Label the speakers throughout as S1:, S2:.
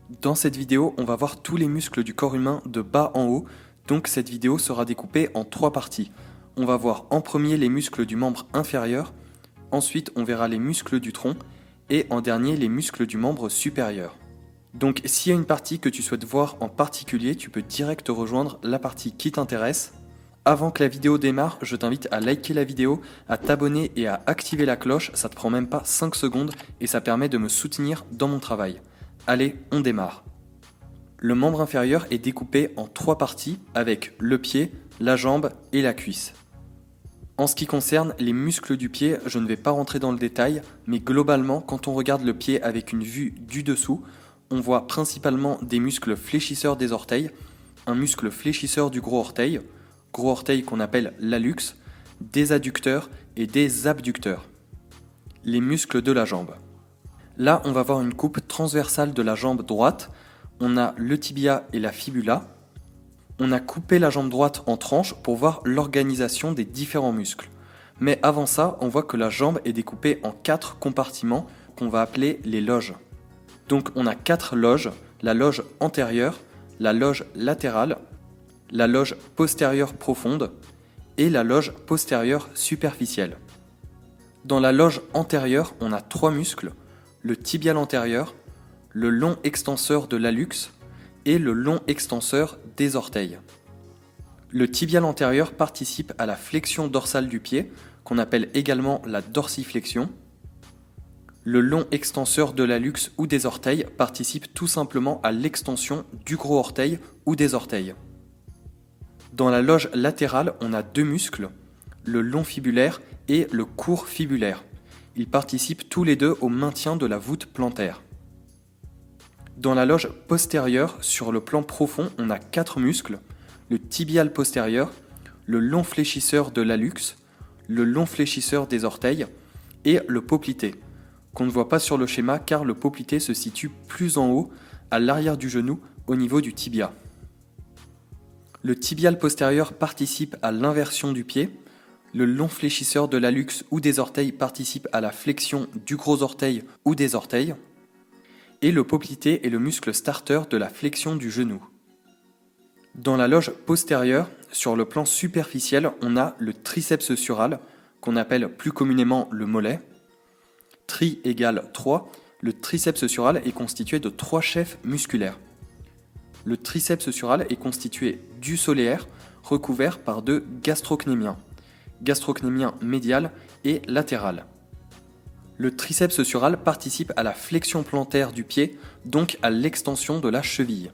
S1: Dans cette vidéo, on va voir tous les muscles du corps humain de bas en haut, donc cette vidéo sera découpée en 3 parties. On va voir en premier les muscles du membre inférieur, ensuite on verra les muscles du tronc, et en dernier les muscles du membre supérieur. Donc s'il y a une partie que tu souhaites voir en particulier, tu peux direct rejoindre la partie qui t'intéresse. Avant que la vidéo démarre, je t'invite à liker la vidéo, à t'abonner et à activer la cloche, ça te prend même pas 5 secondes et ça permet de me soutenir dans mon travail. Allez, on démarre. Le membre inférieur est découpé en 3 parties avec le pied, la jambe et la cuisse. En ce qui concerne les muscles du pied, je ne vais pas rentrer dans le détail, mais globalement, quand on regarde le pied avec une vue du dessous, on voit principalement des muscles fléchisseurs des orteils, un muscle fléchisseur du gros orteil qu'on appelle l'hallux, des adducteurs et des abducteurs. Les muscles de la jambe. Là, on va voir une coupe transversale de la jambe droite. On a le tibia et la fibula. On a coupé la jambe droite en tranches pour voir l'organisation des différents muscles. Mais avant ça, on voit que la jambe est découpée en 4 compartiments qu'on va appeler les loges. Donc on a 4 loges, la loge antérieure, la loge latérale, la loge postérieure profonde et la loge postérieure superficielle. Dans la loge antérieure, on a 3 muscles, le tibial antérieur, le long extenseur de l'hallux et le long extenseur des orteils. Le tibial antérieur participe à la flexion dorsale du pied, qu'on appelle également la dorsiflexion. Le long extenseur de l'hallux ou des orteils participe tout simplement à l'extension du gros orteil ou des orteils. Dans la loge latérale, on a 2 muscles, le long fibulaire et le court fibulaire. Ils participent tous les deux au maintien de la voûte plantaire. Dans la loge postérieure, sur le plan profond, on a 4 muscles, le tibial postérieur, le long fléchisseur de l'hallux, le long fléchisseur des orteils et le poplité, qu'on ne voit pas sur le schéma car le poplité se situe plus en haut, à l'arrière du genou, au niveau du tibia. Le tibial postérieur participe à l'inversion du pied, le long fléchisseur de l'hallux ou des orteils participe à la flexion du gros orteil ou des orteils, et le poplité est le muscle starter de la flexion du genou. Dans la loge postérieure, sur le plan superficiel, on a le triceps sural, qu'on appelle plus communément le mollet. Tri égale 3, le triceps sural est constitué de 3 chefs musculaires. Le triceps sural est constitué du solaire recouvert par 2 gastrocnémiens médial et latéral. Le triceps sural participe à la flexion plantaire du pied, donc à l'extension de la cheville.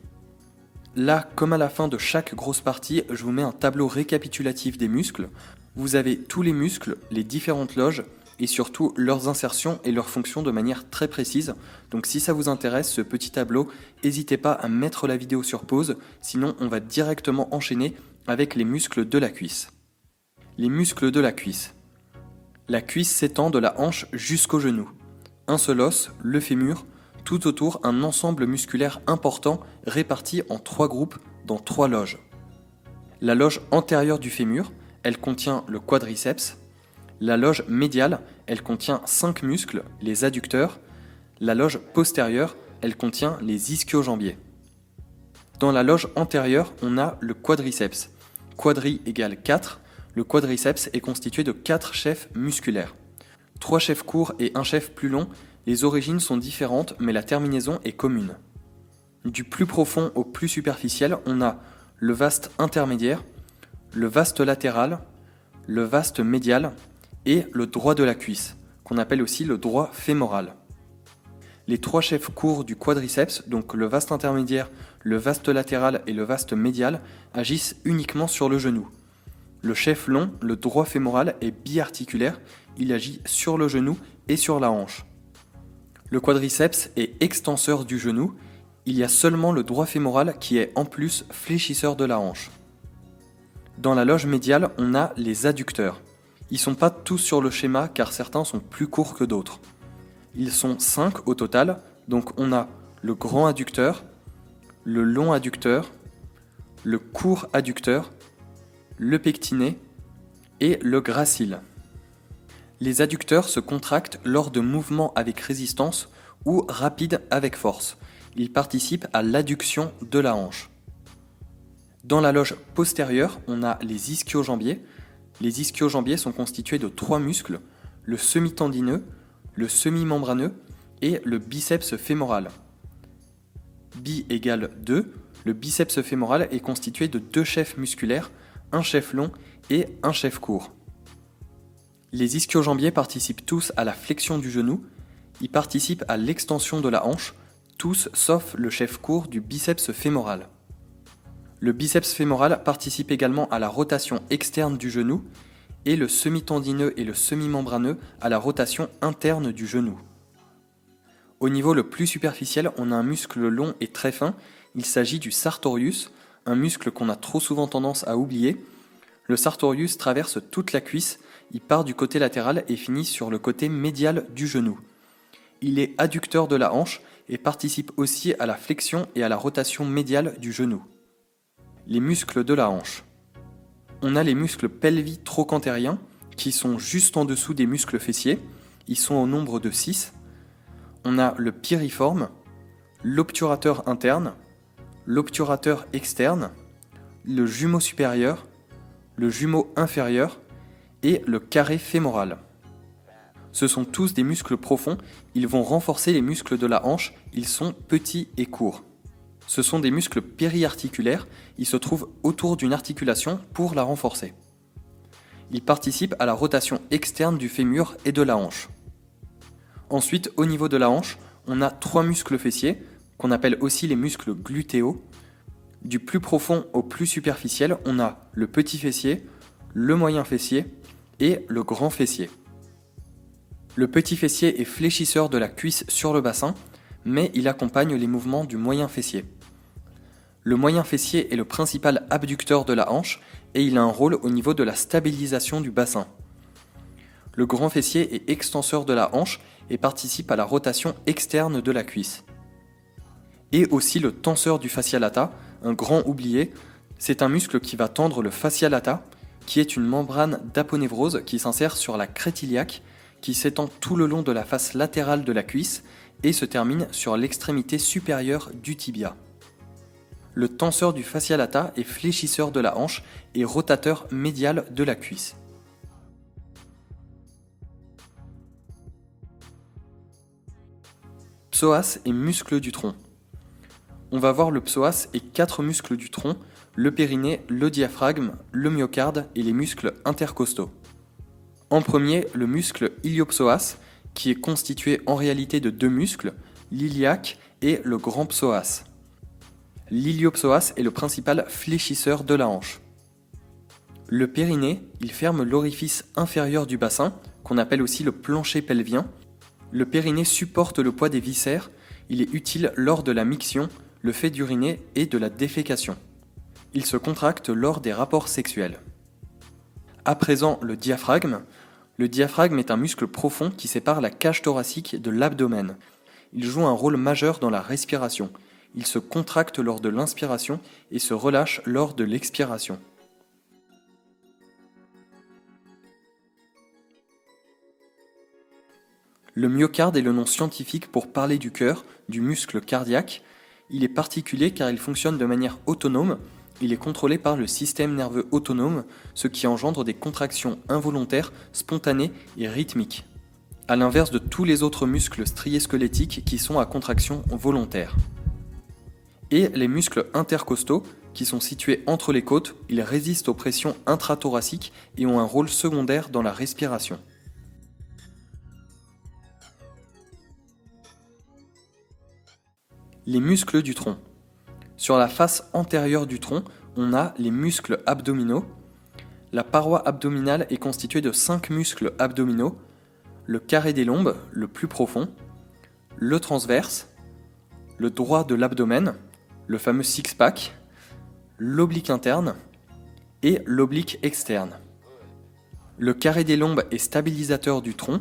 S1: Là, comme à la fin de chaque grosse partie, je vous mets un tableau récapitulatif des muscles. Vous avez tous les muscles, les différentes loges, et surtout leurs insertions et leurs fonctions de manière très précise. Donc si ça vous intéresse, ce petit tableau, n'hésitez pas à mettre la vidéo sur pause, sinon on va directement enchaîner avec les muscles de la cuisse. Les muscles de la cuisse. La cuisse s'étend de la hanche jusqu'au genou. Un seul os, le fémur, tout autour un ensemble musculaire important réparti en 3 groupes dans 3 loges. La loge antérieure du fémur, elle contient le quadriceps. La loge médiale, elle contient 5 muscles, les adducteurs. La loge postérieure, elle contient les ischio-jambiers. Dans la loge antérieure, on a le quadriceps. Quadri égale 4. Le quadriceps est constitué de 4 chefs musculaires. 3 chefs courts et un chef plus long, les origines sont différentes mais la terminaison est commune. Du plus profond au plus superficiel, on a le vaste intermédiaire, le vaste latéral, le vaste médial et le droit de la cuisse, qu'on appelle aussi le droit fémoral. Les 3 chefs courts du quadriceps, donc le vaste intermédiaire, le vaste latéral et le vaste médial, agissent uniquement sur le genou. Le chef long, le droit fémoral, est biarticulaire, il agit sur le genou et sur la hanche. Le quadriceps est extenseur du genou, il y a seulement le droit fémoral qui est en plus fléchisseur de la hanche. Dans la loge médiale, on a les adducteurs. Ils ne sont pas tous sur le schéma car certains sont plus courts que d'autres. Ils sont 5 au total, donc on a le grand adducteur, le long adducteur, le court adducteur, le pectiné et le gracile. Les adducteurs se contractent lors de mouvements avec résistance ou rapides avec force. il participe à l'adduction de la hanche. Dans la loge postérieure, on a les ischio-jambiers. Les ischio-jambiers sont constitués de 3 muscles, le semi-tendineux, le semi-membraneux et le biceps fémoral. Bi égale 2, le biceps fémoral est constitué de 2 chefs musculaires, un chef long et un chef court. Les ischio-jambiers participent tous à la flexion du genou, ils participent à l'extension de la hanche, tous sauf le chef court du biceps fémoral. Le biceps fémoral participe également à la rotation externe du genou et le semi-tendineux et le semi-membraneux à la rotation interne du genou. Au niveau le plus superficiel, on a un muscle long et très fin, il s'agit du sartorius, un muscle qu'on a trop souvent tendance à oublier. Le sartorius traverse toute la cuisse, il part du côté latéral et finit sur le côté médial du genou. Il est adducteur de la hanche et participe aussi à la flexion et à la rotation médiale du genou. Les muscles de la hanche. On a les muscles pelvi-trochantériens qui sont juste en dessous des muscles fessiers. Ils sont au nombre de 6. On a le piriforme, l'obturateur interne, l'obturateur externe, le jumeau supérieur, le jumeau inférieur et le carré fémoral. Ce sont tous des muscles profonds, ils vont renforcer les muscles de la hanche, ils sont petits et courts. Ce sont des muscles périarticulaires, ils se trouvent autour d'une articulation pour la renforcer. Ils participent à la rotation externe du fémur et de la hanche. Ensuite, au niveau de la hanche, on a 3 muscles fessiers, qu'on appelle aussi les muscles glutéaux. Du plus profond au plus superficiel, on a le petit fessier, le moyen fessier et le grand fessier. Le petit fessier est fléchisseur de la cuisse sur le bassin, mais il accompagne les mouvements du moyen fessier. Le moyen fessier est le principal abducteur de la hanche et il a un rôle au niveau de la stabilisation du bassin. Le grand fessier est extenseur de la hanche et participe à la rotation externe de la cuisse. Et aussi le tenseur du fascia lata, un grand oublié, c'est un muscle qui va tendre le fascia lata, qui est une membrane d'aponévrose qui s'insère sur la crête iliaque, qui s'étend tout le long de la face latérale de la cuisse et se termine sur l'extrémité supérieure du tibia. Le tenseur du fascia lata est fléchisseur de la hanche et rotateur médial de la cuisse. Psoas et muscles du tronc. On va voir le psoas et 4 muscles du tronc, le périnée, le diaphragme, le myocarde et les muscles intercostaux. En premier, le muscle iliopsoas, qui est constitué en réalité de 2 muscles, l'iliaque et le grand psoas. L'iliopsoas est le principal fléchisseur de la hanche. Le périnée, il ferme l'orifice inférieur du bassin, qu'on appelle aussi le plancher pelvien. Le périnée supporte le poids des viscères, il est utile lors de la miction, le fait d'uriner et de la défécation. Il se contracte lors des rapports sexuels. À présent, le diaphragme. Le diaphragme est un muscle profond qui sépare la cage thoracique de l'abdomen. Il joue un rôle majeur dans la respiration. Il se contracte lors de l'inspiration et se relâche lors de l'expiration. Le myocarde est le nom scientifique pour parler du cœur, du muscle cardiaque. Il est particulier car il fonctionne de manière autonome. Il est contrôlé par le système nerveux autonome, ce qui engendre des contractions involontaires, spontanées et rythmiques, à l'inverse de tous les autres muscles striés squelettiques qui sont à contraction volontaire. Et les muscles intercostaux, qui sont situés entre les côtes, ils résistent aux pressions intrathoraciques et ont un rôle secondaire dans la respiration. Les muscles du tronc. Sur la face antérieure du tronc, on a les muscles abdominaux. La paroi abdominale est constituée de 5 muscles abdominaux, le carré des lombes, le plus profond, le transverse, le droit de l'abdomen, le fameux six-pack, l'oblique interne et l'oblique externe. Le carré des lombes est stabilisateur du tronc.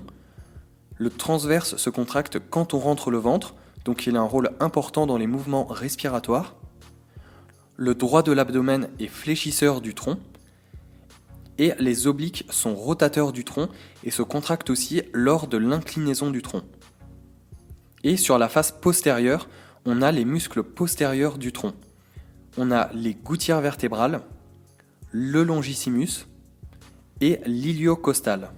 S1: Le transverse se contracte quand on rentre le ventre, donc il a un rôle important dans les mouvements respiratoires. Le droit de l'abdomen est fléchisseur du tronc. Et les obliques sont rotateurs du tronc et se contractent aussi lors de l'inclinaison du tronc. Et sur la face postérieure, on a les muscles postérieurs du tronc. On a les gouttières vertébrales, le longissimus et l'iliocostal.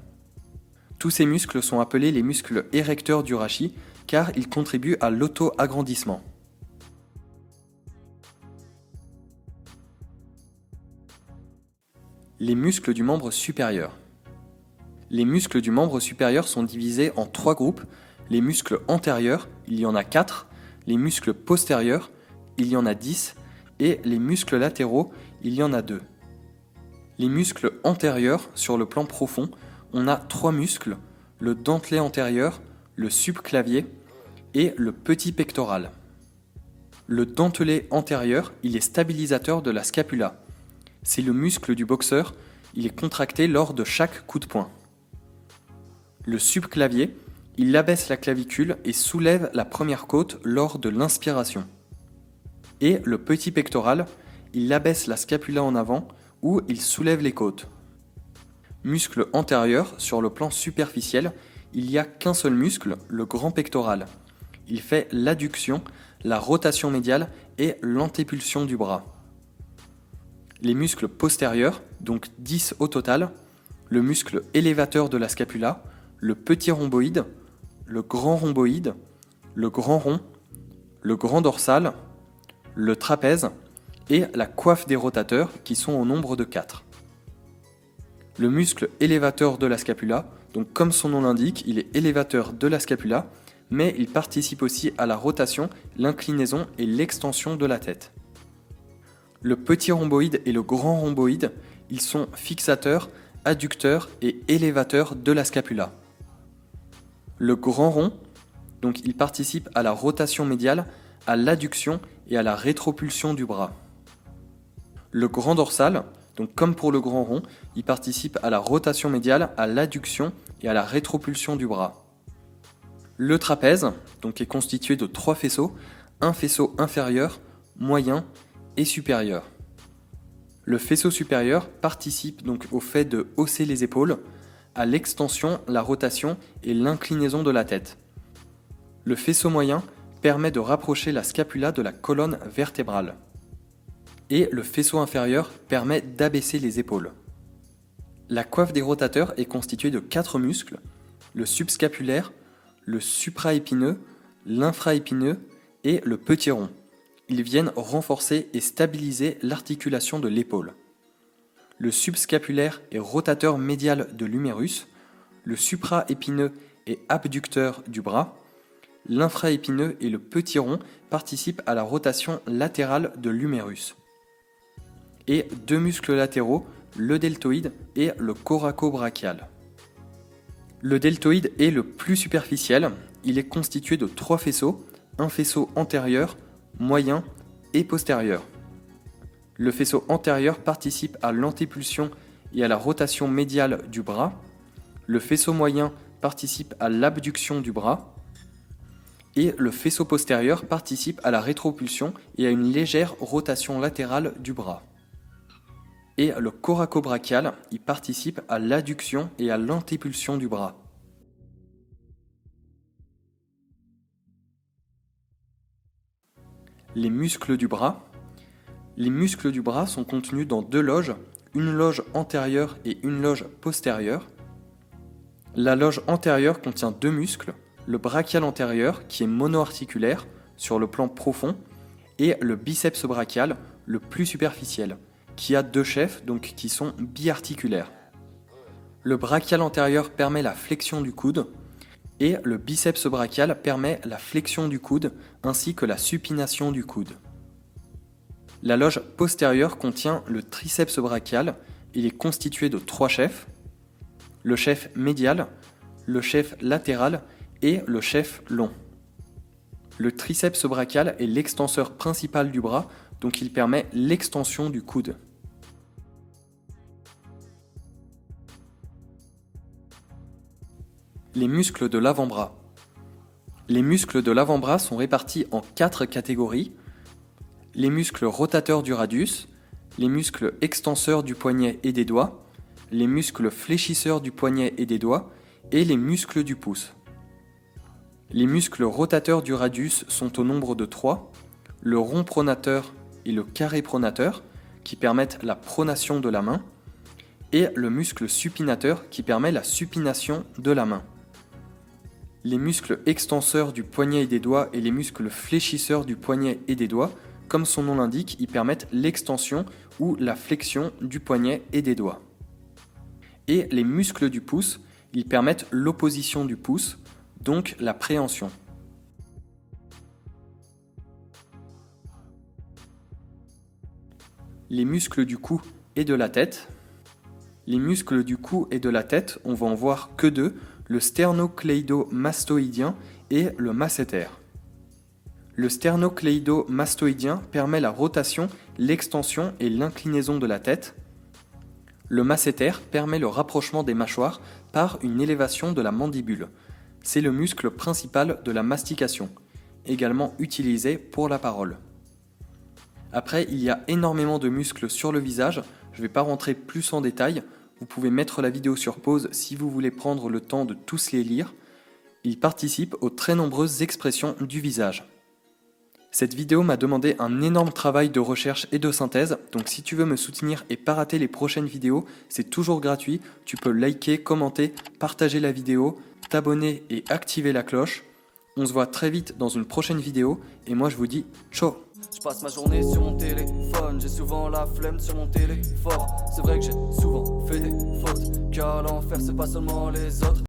S1: Tous ces muscles sont appelés les muscles érecteurs du rachis car ils contribuent à l'auto-agrandissement. Les muscles du membre supérieur. Les muscles du membre supérieur sont divisés en 3 groupes. Les muscles antérieurs, il y en a 4. Les muscles postérieurs, il y en a 10. Et les muscles latéraux, il y en a 2. Les muscles antérieurs, sur le plan profond, on a 3 muscles, le dentelé antérieur, le subclavier et le petit pectoral. Le dentelé antérieur, il est stabilisateur de la scapula. C'est le muscle du boxeur, il est contracté lors de chaque coup de poing. Le subclavier, il abaisse la clavicule et soulève la première côte lors de l'inspiration. Et le petit pectoral, il abaisse la scapula en avant ou il soulève les côtes. Muscle antérieur, sur le plan superficiel, il n'y a qu'un seul muscle, le grand pectoral. Il fait l'adduction, la rotation médiale et l'antépulsion du bras. Les muscles postérieurs, donc 10 au total, le muscle élévateur de la scapula, le petit rhomboïde, le grand rhomboïde, le grand rond, le grand dorsal, le trapèze et la coiffe des rotateurs qui sont au nombre de 4. Le muscle élévateur de la scapula, donc comme son nom l'indique, il est élévateur de la scapula, mais il participe aussi à la rotation, l'inclinaison et l'extension de la tête. Le petit rhomboïde et le grand rhomboïde, ils sont fixateurs, adducteurs et élévateurs de la scapula. Le grand rond, donc il participe à la rotation médiale, à l'adduction et à la rétropulsion du bras. Le grand dorsal, donc comme pour le grand rond, il participe à la rotation médiale, à l'adduction et à la rétropulsion du bras. Le trapèze, donc est constitué de 3 faisceaux, un faisceau inférieur, moyen et supérieur. Le faisceau supérieur participe donc au fait de hausser les épaules, à l'extension, la rotation et l'inclinaison de la tête. Le faisceau moyen permet de rapprocher la scapula de la colonne vertébrale. Et le faisceau inférieur permet d'abaisser les épaules. La coiffe des rotateurs est constituée de 4 muscles, le subscapulaire, le supraépineux, l'infraépineux et le petit rond. Ils viennent renforcer et stabiliser l'articulation de l'épaule. Le subscapulaire est rotateur médial de l'humérus, le supraépineux est abducteur du bras, l'infraépineux et le petit rond participent à la rotation latérale de l'humérus. Et 2 muscles latéraux, le deltoïde et le coracobrachial. Le deltoïde est le plus superficiel, il est constitué de 3 faisceaux, un faisceau antérieur, moyen et postérieur. Le faisceau antérieur participe à l'antépulsion et à la rotation médiale du bras. Le faisceau moyen participe à l'abduction du bras. Et le faisceau postérieur participe à la rétropulsion et à une légère rotation latérale du bras. Et le coracobrachial, il participe à l'adduction et à l'antépulsion du bras. Les muscles du bras. Les muscles du bras sont contenus dans 2 loges, une loge antérieure et une loge postérieure. La loge antérieure contient 2 muscles, le brachial antérieur qui est monoarticulaire sur le plan profond et le biceps brachial, le plus superficiel, qui a 2 chefs donc qui sont biarticulaires. Le brachial antérieur permet la flexion du coude et le biceps brachial permet la flexion du coude ainsi que la supination du coude. La loge postérieure contient le triceps brachial, il est constitué de 3 chefs, le chef médial, le chef latéral et le chef long. Le triceps brachial est l'extenseur principal du bras, donc il permet l'extension du coude. Les muscles de l'avant-bras. Les muscles de l'avant-bras sont répartis en 4 catégories. Les muscles rotateurs du radius, les muscles extenseurs du poignet et des doigts, les muscles fléchisseurs du poignet et des doigts et les muscles du pouce. Les muscles rotateurs du radius sont au nombre de 3, le rond pronateur et le carré pronateur qui permettent la pronation de la main, et le muscle supinateur qui permet la supination de la main. Les muscles extenseurs du poignet et des doigts et les muscles fléchisseurs du poignet et des doigts, comme son nom l'indique, ils permettent l'extension ou la flexion du poignet et des doigts. Et les muscles du pouce, ils permettent l'opposition du pouce, donc la préhension. Les muscles du cou et de la tête. Les muscles du cou et de la tête, on va en voir que deux, le sternocléido-mastoïdien et le masséter. Le sternocléido-mastoïdien permet la rotation, l'extension et l'inclinaison de la tête. Le masséter permet le rapprochement des mâchoires par une élévation de la mandibule. C'est le muscle principal de la mastication, également utilisé pour la parole. Après, il y a énormément de muscles sur le visage, je ne vais pas rentrer plus en détail, vous pouvez mettre la vidéo sur pause si vous voulez prendre le temps de tous les lire. Ils participent aux très nombreuses expressions du visage. Cette vidéo m'a demandé un énorme travail de recherche et de synthèse, donc si tu veux me soutenir et pas rater les prochaines vidéos, c'est toujours gratuit, tu peux liker, commenter, partager la vidéo, t'abonner et activer la cloche. On se voit très vite dans une prochaine vidéo, et moi je vous dis ciao.
S2: Je passe ma journée sur mon téléphone, j'ai souvent la flemme sur mon téléphone. C'est vrai que j'ai souvent fait des fautes, car l'enfer c'est pas seulement les autres.